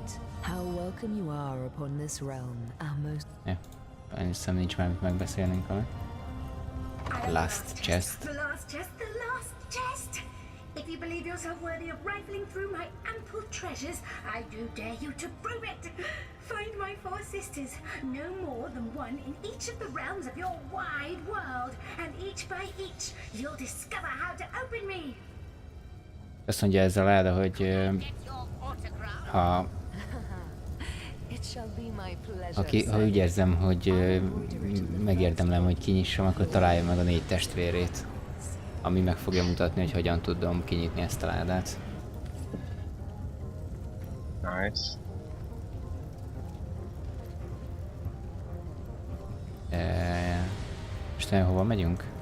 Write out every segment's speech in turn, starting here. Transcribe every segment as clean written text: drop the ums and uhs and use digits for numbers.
Great. How welcome you are upon this realm, our most... Ja, hiszem nincs már mit megbeszélnünk vele. Last chest. The last chest, the last chest! If you believe yourself worthy of rifling through my ample treasures, I do dare you to prove it! Find my 4 sisters, no more than one in each of the realms of your wide world, and each by each, you'll discover how to open me! Azt mondja ezzel el, hogy ha úgy érzem, hogy megérdemlem, hogy kinyissam, akkor találja meg a 4 testvérét, ami meg fogja mutatni, hogy hogyan tudom kinyitni ezt a ládát. Nice. Most hova megyünk?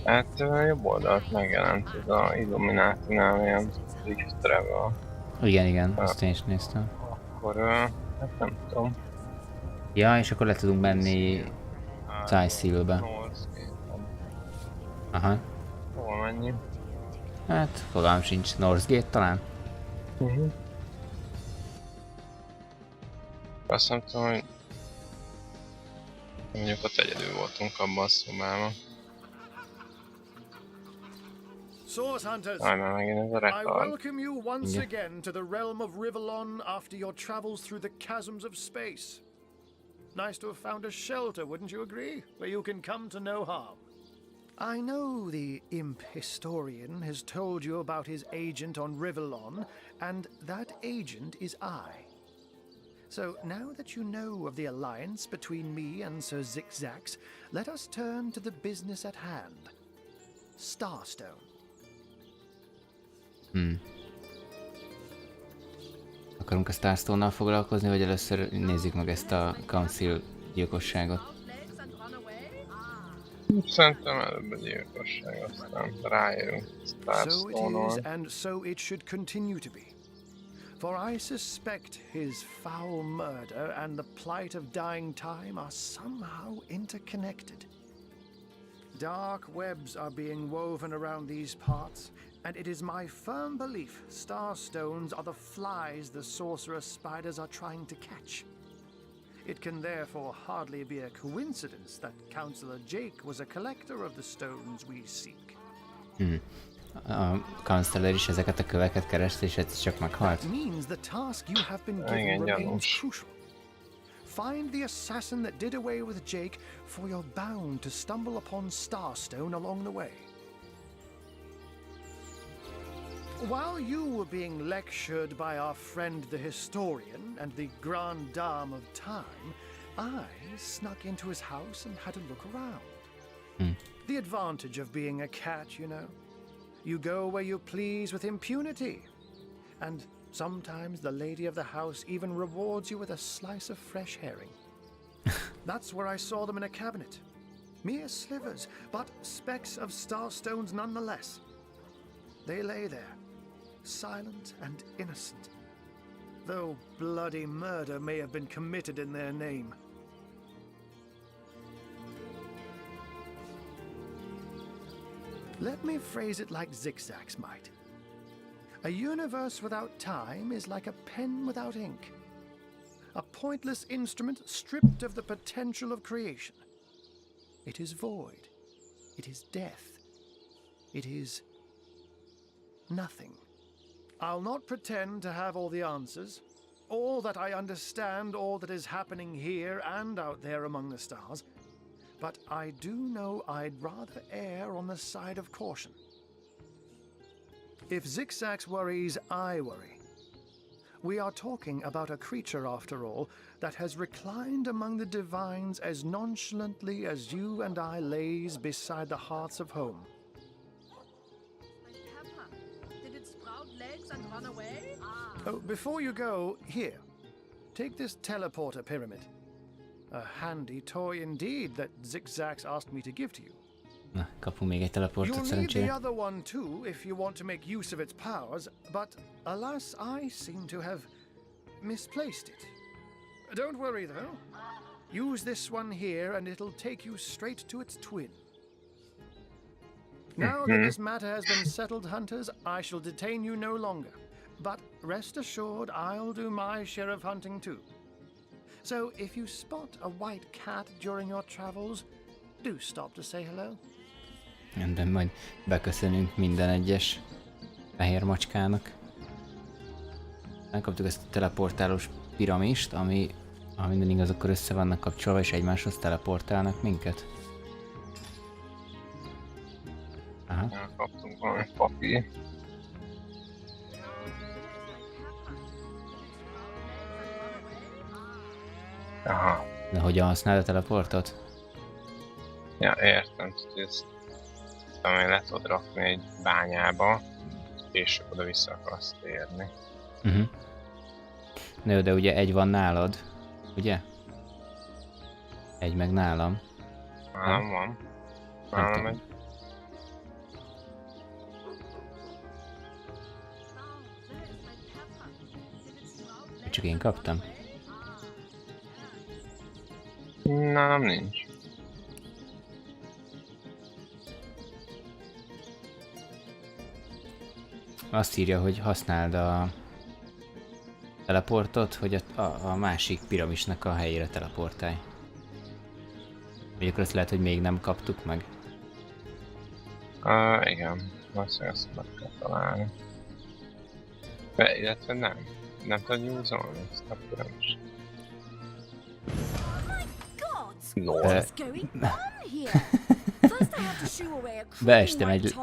Hát jobb oldalt megjelent ez a Illuminati-nál ilyen travel. Igen, azt én is néztem. Akkor hát nem tudom. Ja, és akkor le tudunk menni Cyseal-be. Aha. Hol mennyi? Hát, fogalmam sincs. Northgate talán? Azt nem tudom, hogy mondjuk ott egyedül voltunk abban a szobában. Source hunters, I welcome you once again to the realm of Rivellon after your travels through the chasms of space. Nice to have found a shelter, wouldn't you agree? Where you can come to no harm. I know the imp historian has told you about his agent on Rivellon, and that agent is I. So now that you know of the alliance between me and Sir Zigzags, let us turn to the business at hand. Starstone. Akarunk a Starstone-nal foglalkozni, vagy először nézzük meg ezt a Council gyilkosságot? Szerintem előbb a gyilkosság, aztán ráérünk Starstone-on. So it is, and so it should continue to be. For I suspect his foul murder and the plight of dying time are somehow interconnected. Dark webs are being woven around these parts, and it is my firm belief starstones are the flies the sorcerer spiders are trying to catch. It can therefore hardly be a coincidence that Councillor Jake was a collector of the stones we seek. A kancellár is ezeket a köveket kereste, és ez csak meghalt. That means the task you have been given remains crucial. Find the assassin that did away with Jake, for you're bound to stumble upon Starstone along the way. While you were being lectured by our friend the historian and the grande dame of time, I snuck into his house and had a look around. The advantage of being a cat, you know. You go where you please with impunity. And sometimes the lady of the house even rewards you with a slice of fresh herring. That's where I saw them in a cabinet. Mere slivers, but specks of starstones nonetheless. They lay there, silent and innocent, though bloody murder may have been committed in their name. Let me phrase it like Zigzags might. A universe without time is like a pen without ink. A pointless instrument stripped of the potential of creation. It is void. It is death. It is nothing. I'll not pretend to have all the answers, or that I understand all that is happening here and out there among the stars, but I do know I'd rather err on the side of caution. If Zigzags worries, I worry. We are talking about a creature, after all, that has reclined among the divines as nonchalantly as you and I lays beside the hearths of home. Did it sprout legs and run away? Oh, before you go, here, take this teleporter pyramid. A handy toy indeed that Zigzags asked me to give to you. Na, kapunk még egy teleportot You'll need szerencsére. the other one too if you want to make use of its powers, but alas, I seem to have misplaced it. Don't worry though. Use this one here and it'll take you straight to its twin. Now that this matter has been settled, hunters, I shall detain you no longer. But rest assured, I'll do my share of hunting too. So if you spot a white cat during your travels, do stop to say hello. Rendben, majd beköszönünk minden egyes fehér macskának. Megkaptuk ezt a teleportálós piramist, ami ha minden igaz, akkor össze vannak kapcsolva és egymáshoz teleportálnak minket. Aha. Kaptunk valami papír. Aha. De hogyan használod a teleportot? Ja, értem, hogy ezt le tudod rakni egy bányába, és oda vissza akarsz térni. Na jó, de ugye egy van nálad, ugye? Egy meg nálam. Nálam van. Nálam egy. Csak én kaptam? Nálam nincs. Azt írja, hogy használd a teleportot, hogy a másik piramisnak a helyére teleportálj. Vagy akkor azt lehet, hogy még nem kaptuk meg? Igen. Azt meg kell találni. De, illetve nem. Nem tudod nyúzolni ezt a piramis. Beestem egy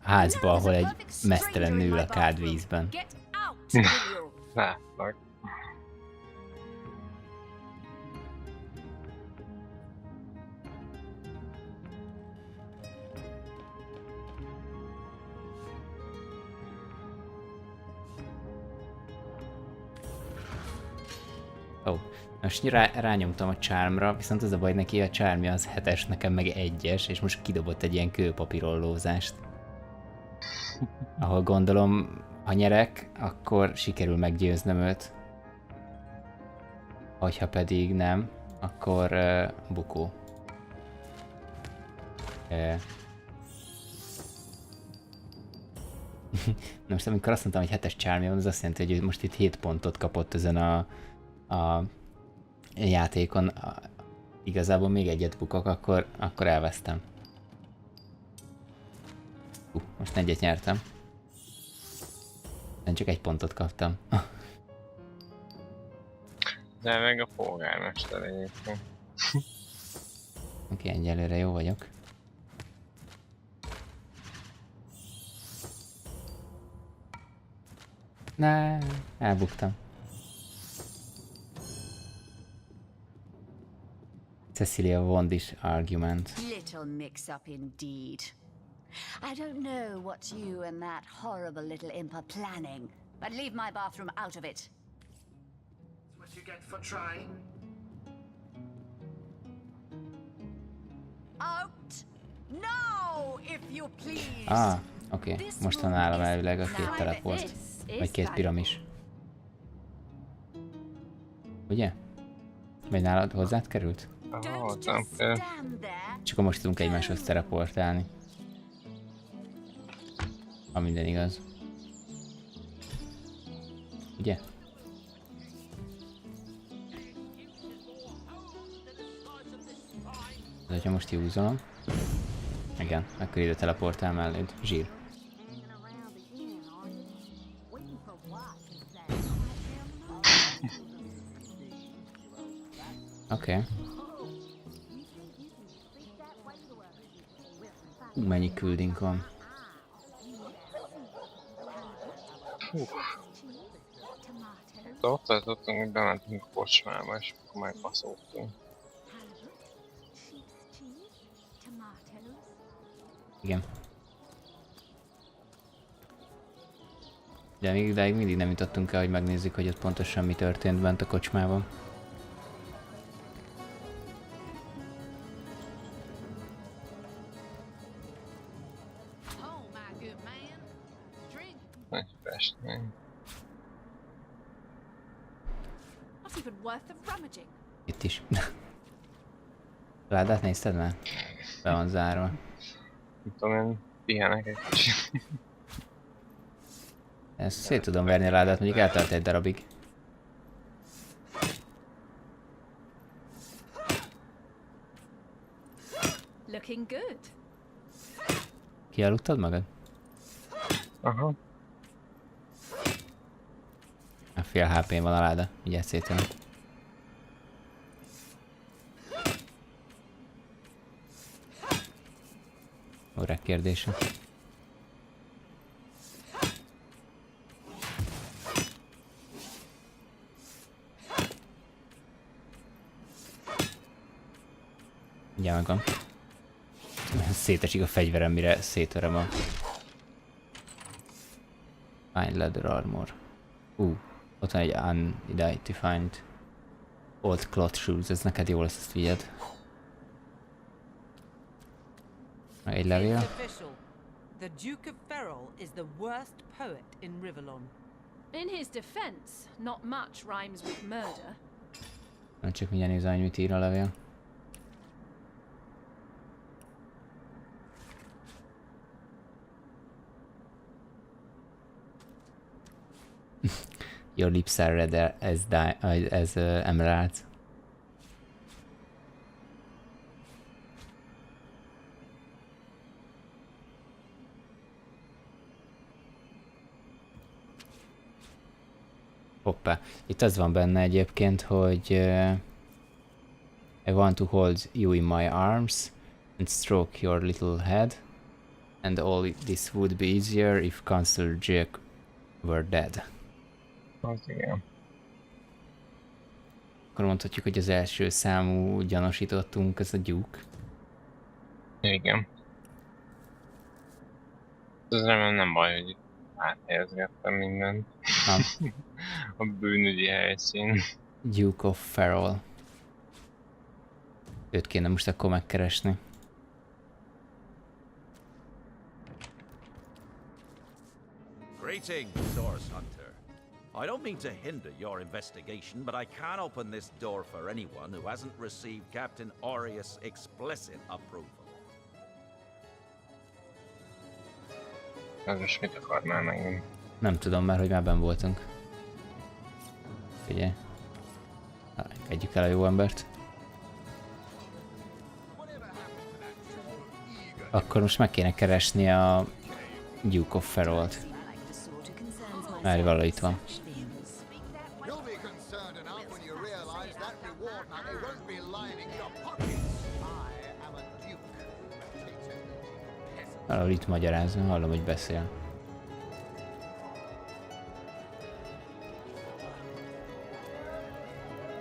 házba, ahol egy mesztelen nő ül a kádvízben. Látlak. Ó, most rányomtam a charmra, viszont az a baj, neki a charmja az 7-es, nekem meg 1-es, és most kidobott egy ilyen kőpapírollózást. Ahol gondolom, ha nyerek, akkor sikerül meggyőznöm őt. Hogyha pedig nem, akkor bukó. Na most amikor azt mondtam, hogy 7-es charmja van, az azt jelenti, hogy most itt 7 pontot kapott ezen a játékon. Igazából még egyet bukok, akkor elvesztem. Most 4-et nyertem. Nem csak 1 pontot kaptam. De meg a polgármester egyébként. Oké, egyelőre jó vagyok. Ne, elbuktam. Cecilia won this argument. Little mix-up indeed. I don't know what you and that horrible little imp are planning, but leave my bathroom out of it. What you get for trying? Out! No, if you please! Oké. Most van nálam elvileg a 2 teleport. Vagy 2 piramis. Ugye? Vagy nálad hozzád került? Hozzám kell. Csak akkor most tudunk egymáshoz teleportálni. Ha minden igaz. Ugye? De hogyha most húzom. Igen, akkor ide teleportál melléd. Zsír. Oké. Mennyi küldünk van? Ott tartottunk, hogy bementünk a kocsmába, és akkor megbaszoltunk. Igen. De még idáig mindig nem jutottunk el, hogy megnézzük, hogy ott pontosan mi történt bent a kocsmában. Egy festmény. Itt is. Ládát nézted már? Be van zárva. Nem tudom én, pihenek egy kicsit. Ezt szét tudom verni a ládát, mondjuk eltart egy darabig. Looking good. Kialudtad magad? Aha. A fél HP-n van a láda, ugye szétülöm. Órák kérdése. Ugye megvan. Szétesik a fegyverem, mire szétverem a Fine Leather Armor. Ott van egy Unidentified Old Cloth Shoes, ez neked jó lesz, ezt vigyed. Meg egy levél. The Duke of Ferrol is the worst poet in Rivellon. In his defense, not much rhymes with murder. Nem csak mindjárt nézem, hogy mit ír a levél. Your lips are red as emeralds. Hoppá. Itt az van benne egyébként, hogy I want to hold you in my arms and stroke your little head, and all this would be easier if Councillor Jack were dead. Az igen. Akkor mondhatjuk, hogy az első számú gyanúsítottunk, ez a Duke. Igen. Ez nem baj, hogy áthelyezgettem mindent. A bűnügyi helyszín. Duke of Ferrol. Őt kéne most akkor megkeresni. Greetings, Source Hunter. I don't mean to hinder your investigation, but I can't open this door for anyone who hasn't received Captain Aureus' explicit approval. Ez most mit akarnál megint? Nem tudom már, hogy ebben voltunk. Figyelj. Engedjük el a jó embert. Akkor most meg kéne keresni a Duke of Ferrolt. Már valahol itt van. Valahol itt magyarázom, hallom, hogy beszél.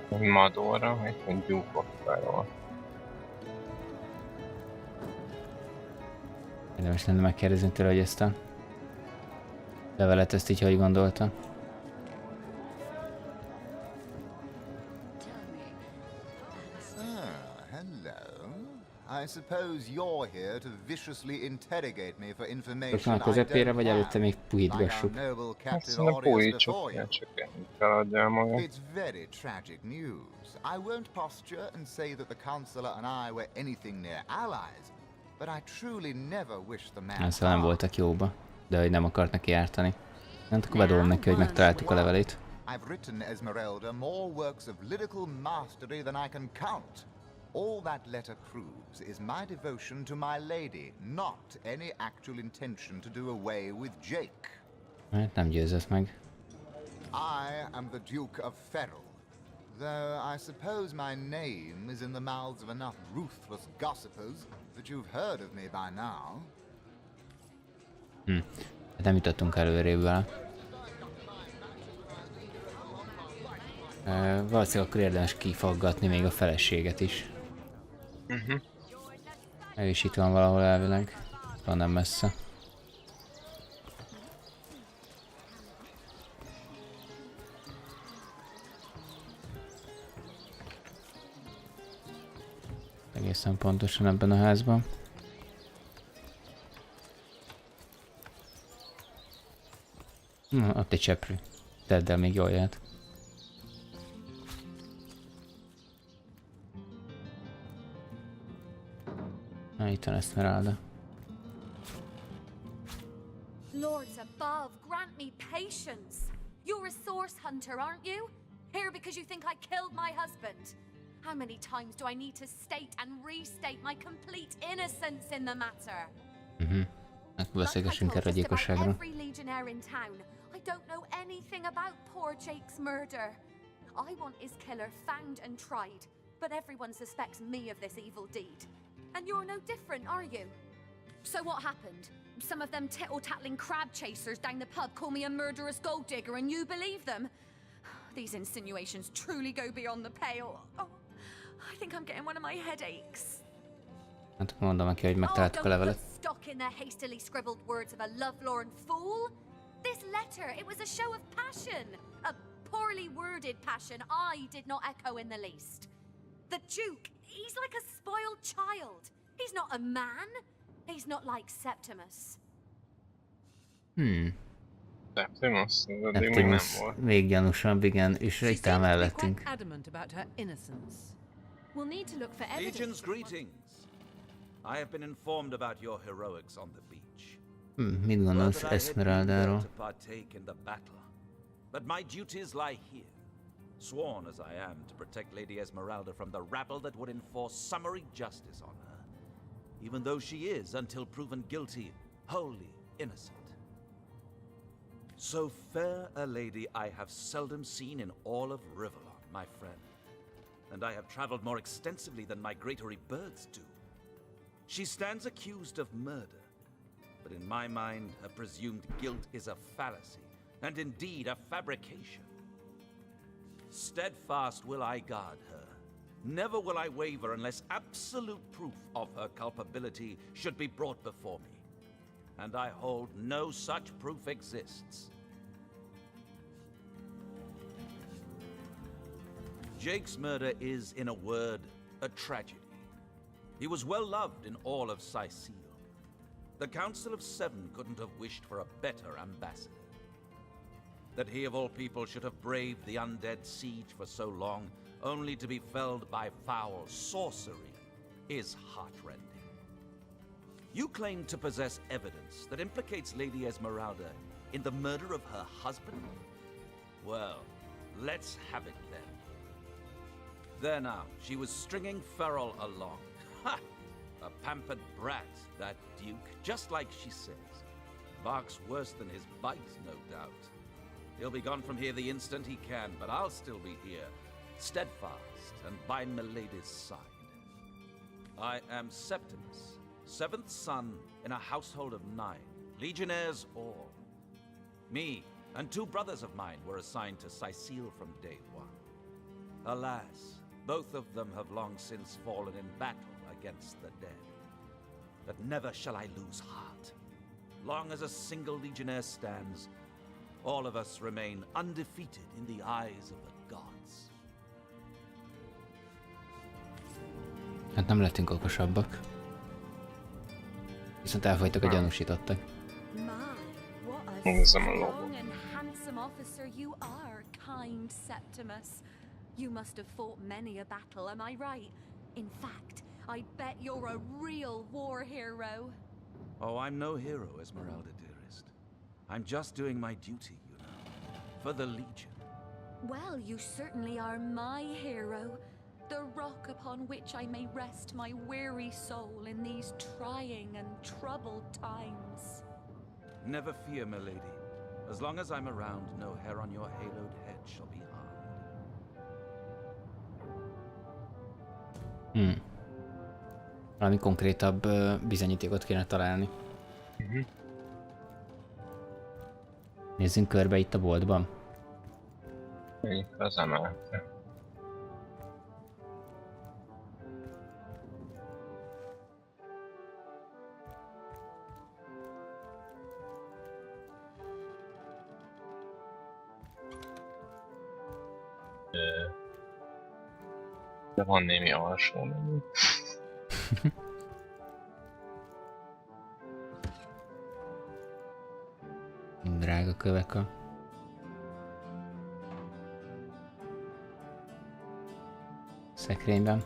Madóra, vagy a Duke of Ferrol. Érdemes lenne megkérdezni tőle, hogy ezt a levelet ezt így hogy gondolta. I suppose you're here to viciously interrogate me for Ott information van a közepére, vagy előtte még puhítgassuk? Hát szerintem puhítsuk, ilyen csak ennyit feladja magát. It's very tragic news. I won't posture and say that the Counselor and I were anything near allies, but I truly never wished the man. Szóval nem voltak jóba, de hogy nem akart neki ártani. Nem akkor bedolom neki, hogy megtaláltuk a levelét. I've written Esmeralda more works of lyrical mastery than I can count. All that letter proves is my devotion to my lady, not any actual intention to do away with Jake. Hát nem győzött meg. I am the Duke of Ferrol, though I suppose my name is in the mouths of enough ruthless gossipers that you've heard of me by now. Hát nem jutottunk előrébb vele. Valószínűleg akkor érdemes kifaggatni még a feleséget is. Ő is itt van valahol elvileg. Van nem messze. Egészen pontosan ebben a házban. Ott egy cseprű. Tedd el, még jól jöhet. Itt van Esmeralda. Lords above, grant me patience. You're a source hunter, aren't you? Here because you think I killed my husband. How many times do I need to state and restate my complete innocence in the matter? Beszélgessünk erről a gyilkosságról. Every legionnaire in town, I don't know anything about poor Jake's murder. I want his killer found and tried, but everyone suspects me of this evil deed. And you're no different, are you? So what happened? Some of them tittle-tattling crab chasers down the pub call me a murderous gold digger and you believe them? These insinuations truly go beyond the pale. Oh, I think I'm getting one of my headaches. Hát mondom neki, hogy megtaláltuk a levelet. Stock in the hastily scribbled words of a lovelorn fool. This letter, it was a show of passion. A poorly worded passion I did not echo in the least. The Duke, he's like a spoiled child. He's not a man. He's not like Septimus. Septimus? Addig még nem volt. Még gyanúsabb, igen, és itt áll mellettünk. We'll need to look for evidence. Legion's greetings. I have been informed about your heroics on the beach. Mit gondolsz Esmeraldáról? But my duties lie here. Sworn as I am to protect Lady Esmeralda from the rabble that would enforce summary justice on her, even though she is, until proven guilty, wholly innocent. So fair a lady I have seldom seen in all of Riverlon, my friend. And I have traveled more extensively than migratory birds do. She stands accused of murder, but in my mind, her presumed guilt is a fallacy, and indeed a fabrication. Steadfast will I guard her. Never will I waver unless absolute proof of her culpability should be brought before me. And I hold no such proof exists. Jake's murder is, in a word, a tragedy. He was well loved in all of Sicile. The Council of Seven couldn't have wished for a better ambassador. That he of all people should have braved the undead siege for so long, only to be felled by foul sorcery, is heartrending. You claim to possess evidence that implicates Lady Esmeralda in the murder of her husband? Well, let's have it then. There now, she was stringing Ferrell along. Ha! A pampered brat, that Duke, just like she says. Barks worse than his bite, no doubt. He'll be gone from here the instant he can, but I'll still be here, steadfast and by Milady's side. I am Septimus, seventh son in a household of 9, legionnaires all. Me and 2 brothers of mine were assigned to Sicile from day one. Alas, both of them have long since fallen in battle against the dead. But never shall I lose heart. Long as a single legionnaire stands, all of us remain undefeated in the eyes of the gods. Hát nem lettünk okosabbak. Viszont elfogytak a gyanúsítottak. Strong and handsome officer you are, kind Septimus. You must have fought many a battle, am I right? In fact, I bet you're a real war hero. Oh, I'm no hero, Esmeralda dearest. I'm just doing my duty, you know, for the Legion. Well, you certainly are my hero. The rock upon which I may rest my weary soul in these trying and troubled times. Never fear, milady. As long as I'm around, no hair on your haloed head shall be harmed. Valami konkrétabb bizonyítékot kéne találni. Nézzünk körbe itt a boltban. Itt az emelete. De van némi alsó menü. Drága kövek a... szekrényben.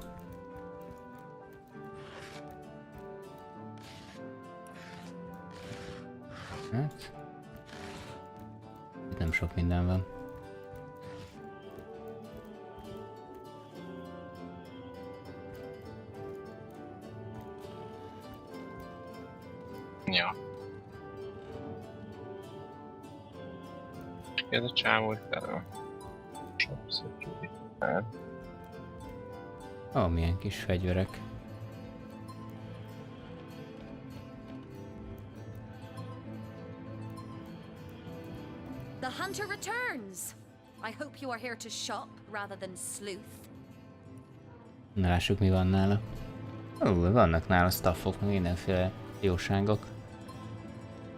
Hát... sok minden van. Ja. Ez a csávó itt elő. Ó, milyen kis fegyverek. The hunter returns. I hope you are here to shop rather than sleuth. Na, lássuk, mi van nála. Ó, vannak nála staffok, mindenféle jóságok.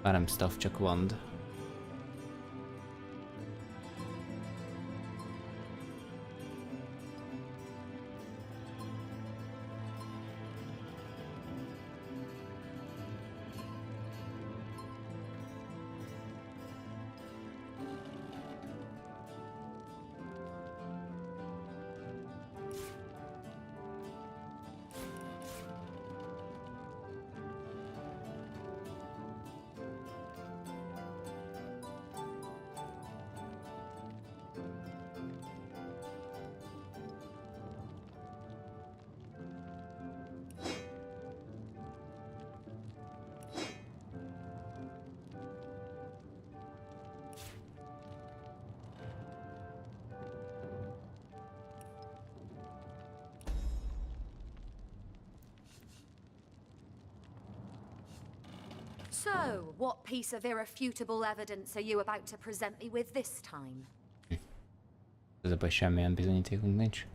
Bár nem staff, csak wand. So, what piece of irrefutable evidence are you about to present me with this time? Ez a baj, semmilyen bizonyítékunk nincs.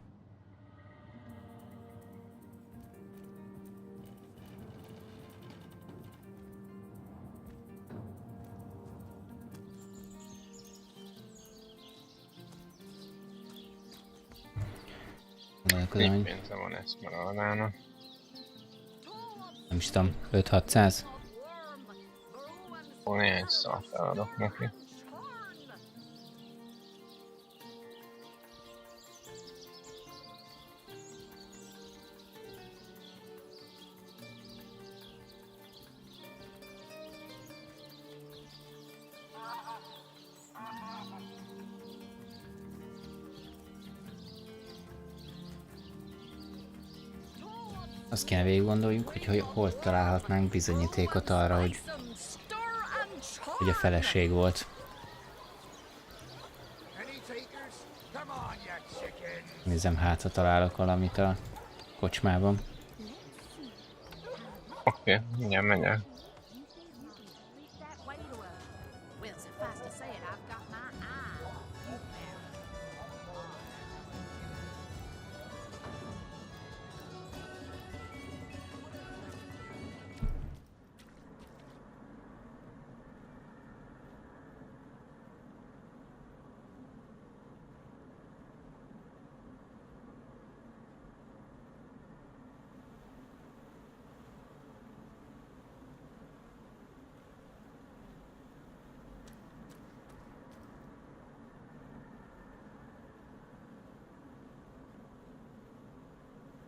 Mennyi pénze van Esmeraldának? Nem is tudom, 5-600? Néhány szal feladok neki. Azt kéne végig gondoljuk, hogy hol találhatnánk bizonyítékot arra, hogy a feleség volt. Nézzem, hát ha találok valamit a kocsmában. Oké, mindjárt megyek.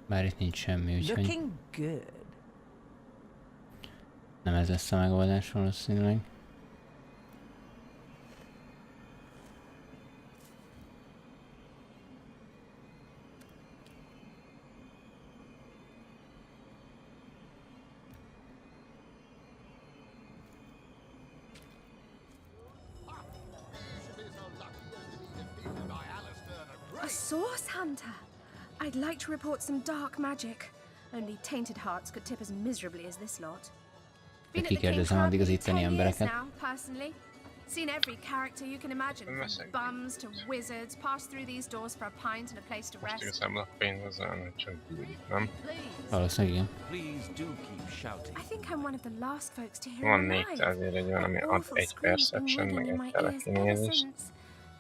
Bár itt nincs semmi, úgyhogy Looking good. nem ez lesz a megoldás valószínűleg. A source hunter! I'd like to report some dark magic. Only tainted hearts could tip as miserably as this lot. Been at the King Crab for 10 years now, personally. Seen every character you can imagine, from bums to wizards, passed through these doors for a pint and a place to rest. Igazából a pénz az olyan, csak bűnik, nem? Valószínűleg igen. I think I'm one of the last folks to hear Van him 400 ér egy olyan, ami ad egy perception, meg egy telekinézést.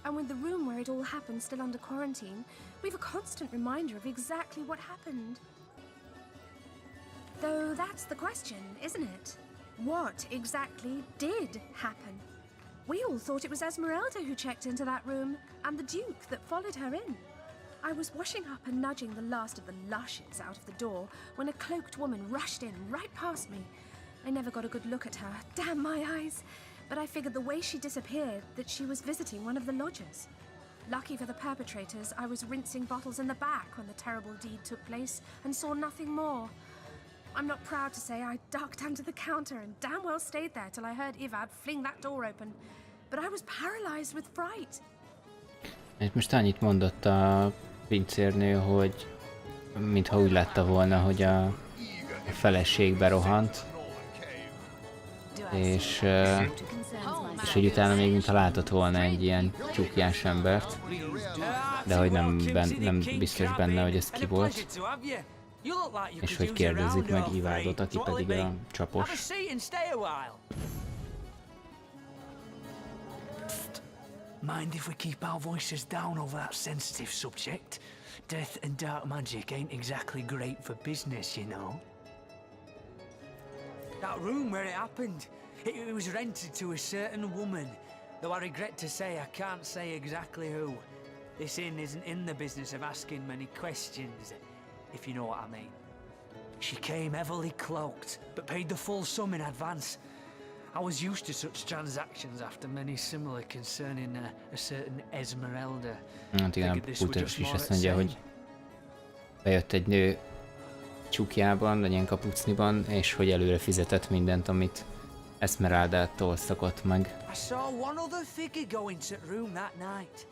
And with the room where it all happened still under quarantine, we've a constant reminder of exactly what happened. Though that's the question, isn't it? What exactly did happen? We all thought it was Esmeralda who checked into that room, and the Duke that followed her in. I was washing up and nudging the last of the lushes out of the door when a cloaked woman rushed in right past me. I never got a good look at her, damn my eyes. but I figured the way she disappeared that she was visiting one of the lodgers. Lucky for the perpetrators, I was rinsing bottles in the back when the terrible deed took place and saw nothing more. I'm not proud to say I ducked under the counter and damn well stayed there till I heard Ivad fling that door open, but I was paralyzed with fright. Itt most annyit mondott a pincérnő, hogy mintha úgy látta volna, hogy a feleség berohant, és hogy utána még mintha látott volna egy ilyen tyúkjás embert, de hogy nem biztos benne, hogy ez ki volt, és hogy kérdezzük meg Ivádot, aki pedig a csapos. Mind if we keep our voices down over that sensitive subject? Death and dark magic ain't exactly great for business, you know. That room where it happened, it was rented to a certain woman, though I regret to say I can't say exactly who. This inn isn't in the business of asking many questions, if you know what I mean. She came heavily cloaked, but paid the full sum in advance. I was used to such transactions after many similar concerning a certain Esmeralda. Hát igen, a Puteros is azt mondja, hogy bejött egy nő csukjában, vagy ilyen kapucniban, és hogy előre fizetett mindent, amit Esmeraldától szokott meg. I saw one other figure go into that room that night.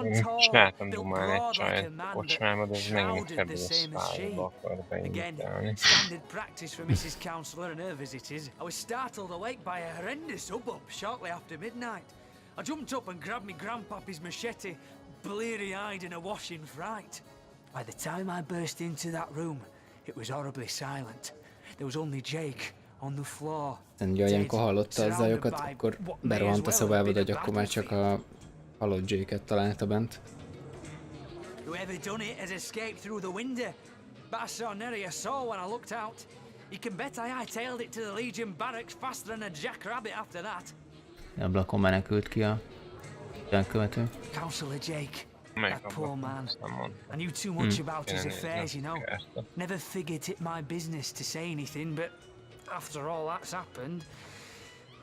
És látom dumálni egy csajt a kocsmába, de ez megint kb. A szálba akar beindítani. Standard practice for Mrs. Counselor and her visitors. I was startled awake by a horrendous hubbub shortly after midnight. I jumped up and grabbed me grandpappy's machete, bleary-eyed in a washing fright. By the time I burst into that room, it was horribly silent. There was only Jake on the floor. Ugye, amikor hallotta a zajokat, akkor berohant a szobába, de akkor már csak a halott Jake-et találta bent. Whoever done it has escaped through the window, but I saw nary a soul when I looked out. You can bet I hightailed it to the Legion barracks faster than a jackrabbit after that. Ablakon menekült ki a elkövető. Counselor Jake, that poor man. I knew too much about his affairs, you know. Never figured it my business to say anything, but after all that's happened,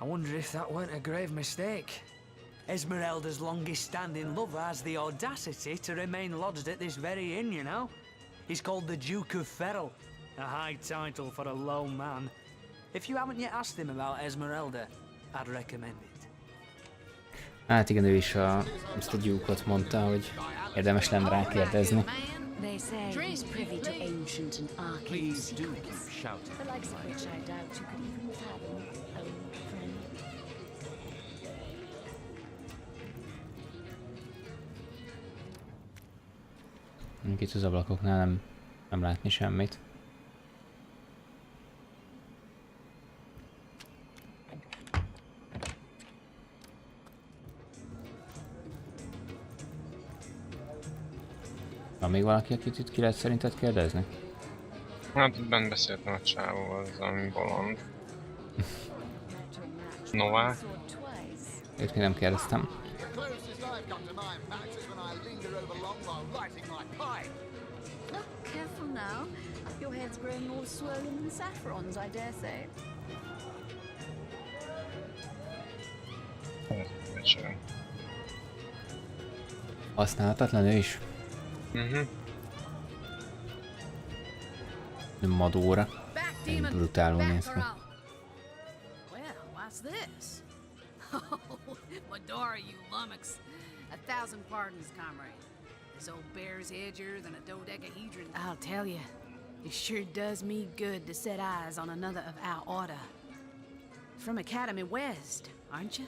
I wonder if that weren't a grave mistake. Esmeralda's longest-standing lover has the audacity to remain lodged at this very inn, you know? He's called the Duke of Ferrol, a high title for a low man. If you haven't yet asked him about Esmeralda, I'd recommend it. Hát igen, ő is azt a Duke-ot mondta, hogy érdemes lenne rákérdezni. They say he's privy to ancient and arcane secrets, the likes of which I doubt you could even fathom, old friend. Itt az ablakoknál nem látni semmit. Van még valaki, akit itt ki lehet szerinted kérdezni? Hát itt bent beszéltem a csávóval, az ami bolond. Novák. Őt még nem kérdeztem. Careful now. Your head's growing more swollen than Saffron's, I dare say. Használhatatlan ő is? Madóra. Egy brutálul néz ki. Well, what's this? Oh, Madora, you lummox. 1,000 pardons, comrade. This old bear's edgier than a dodecahedron. I'll tell you, it sure does me good to set eyes on another of our order. From Academy West, aren't you?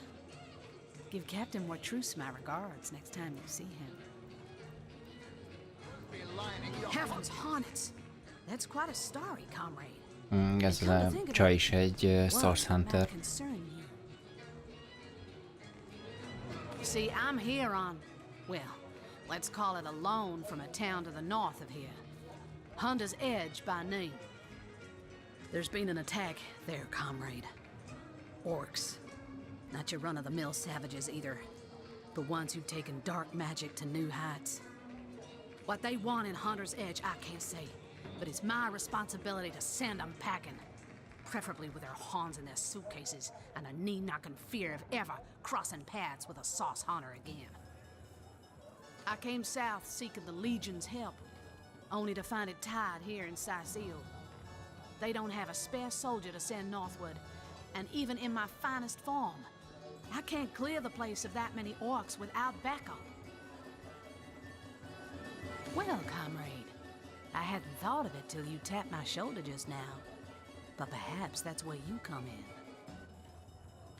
Give Captain Wartruce my regards next time you see him. Heavens haunted! That's quite a story, comrade. Ez a csaj is egy Source Hunter. See, I'm here on, well, let's call it a loan from a town to the north of here. Hunter's Edge by name. There's been an attack there, comrade. Orcs. Not your run-of-the-mill savages either. The ones who've taken dark magic to new heights. What they want in Hunter's Edge, I can't say. But it's my responsibility to send them packing. preferably with their horns in their suitcases and a knee-knocking fear of ever crossing paths with a sauce hunter again. I came south seeking the Legion's help, only to find it tied here in Sicil. They don't have a spare soldier to send northward, and even in my finest form, I can't clear the place of that many orcs without backup. Well, comrade, I hadn't thought of it till you tapped my shoulder just now, but perhaps that's where you come in.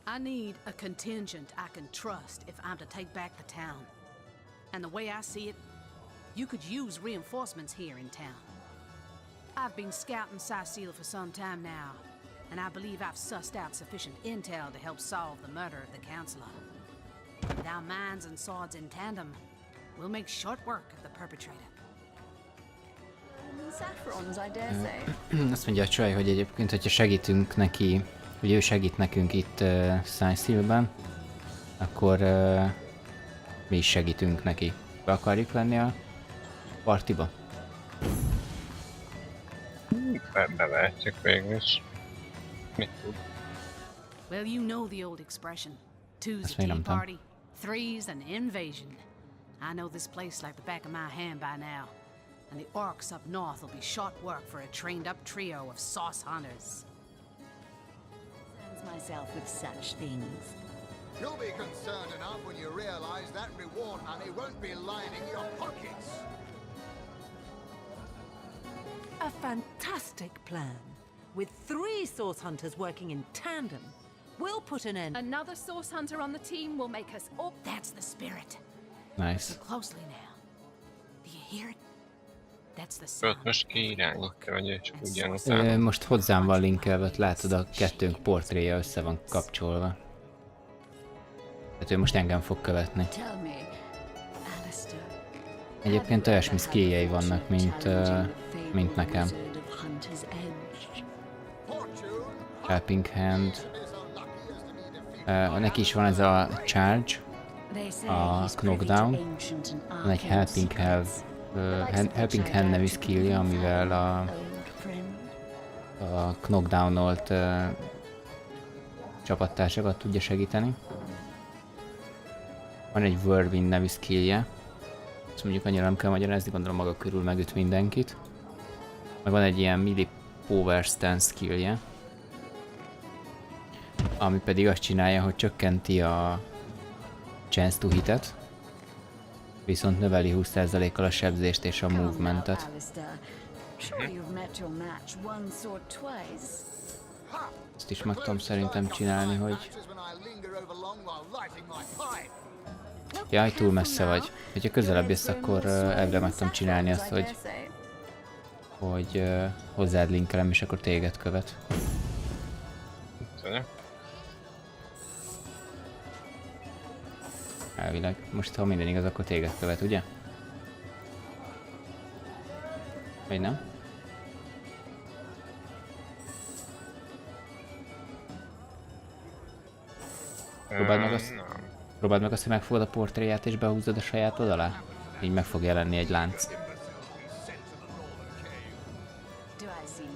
I need a contingent I can trust if I'm to take back the town. And the way I see it, you could use reinforcements here in town. I've been scouting Sicil for some time now, and I believe I've sussed out sufficient intel to help solve the murder of the Councillor. With our minds and swords in tandem, we'll make short work of the perpetrator. Saffrons, I dare say. Azt mondja a csaj, hogy egyébként, hogyha segítünk neki, hogy ő segít nekünk itt Sicilben, akkor mi is segítünk neki. Be akarjuk venni a partiba? Bevehetjük végül is. Mit tud? Well, you know the old expression. Two's a tea party, three's an invasion. I know this place like the back of my hand by now. And the orcs up north will be short work for a trained-up trio of sauce hunters. Myself with such things. You'll be concerned enough when you realize that reward money won't be lining your pockets. A fantastic plan. With 3 source hunters working in tandem, we'll put an end. Another source hunter on the team will make us all. That's the spirit. Nice. Listen closely now. Do you hear it? That's the sound. Most kiirányítja, vagy csak ugyanután. Most hozzám van linkelve, látod, a kettőnk portréja össze van kapcsolva. Tehát ő most engem fog követni. Egyébként olyasmi skilljei vannak, mint nekem. Helping hand. Neki is van ez a charge, a knockdown. Van egy helping hand nevű skillja, amivel a knockdownolt csapattársakat tudja segíteni. Van egy whirlwind nevű skillje. Ezt mondjuk annyira nem kell magyarázni, gondolom maga körül megüt mindenkit. Meg van egy ilyen melee power stance skillje, ami pedig azt csinálja, hogy csökkenti a chance to hitet, viszont növeli 20%-kal a sebzést és a movementet. Ezt is meg tudom szerintem csinálni, hogy... Jaj, túl messze vagy. Hogyha közelebb jössz, akkor elvileg meg tudom csinálni azt, hogy hozzád linkelem, és akkor téged követ. Elvileg. Most ha minden igaz, akkor téged követ, ugye? Vagy nem? Próbáld meg azt, hogy megfogod a portréját és behúzod a sajátod alá. Így meg fog jelenni egy lánc.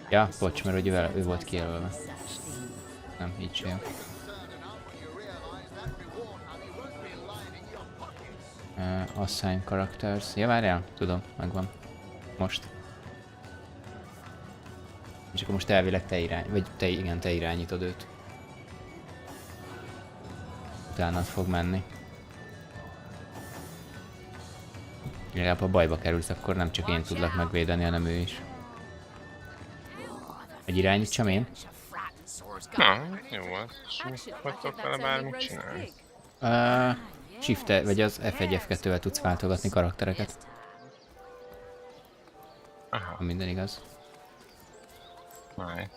Ja, bocs, mert hogy ő volt kijelölve. Nem, így sem. Assign characters. Ja, várjál, tudom, megvan. Most. És akkor most elvileg te irányítod őt. Utánad fog menni. Legalább ha bajba kerülsz, akkor nem csak én tudlak megvédeni, hanem ő is. Hogy irányítsam én? Na, jó az. Hogy tudok vele bármit csinálni? Shift vagy az F1, F2-vel tudsz váltogatni karaktereket. Aha. Ha minden igaz. Nice.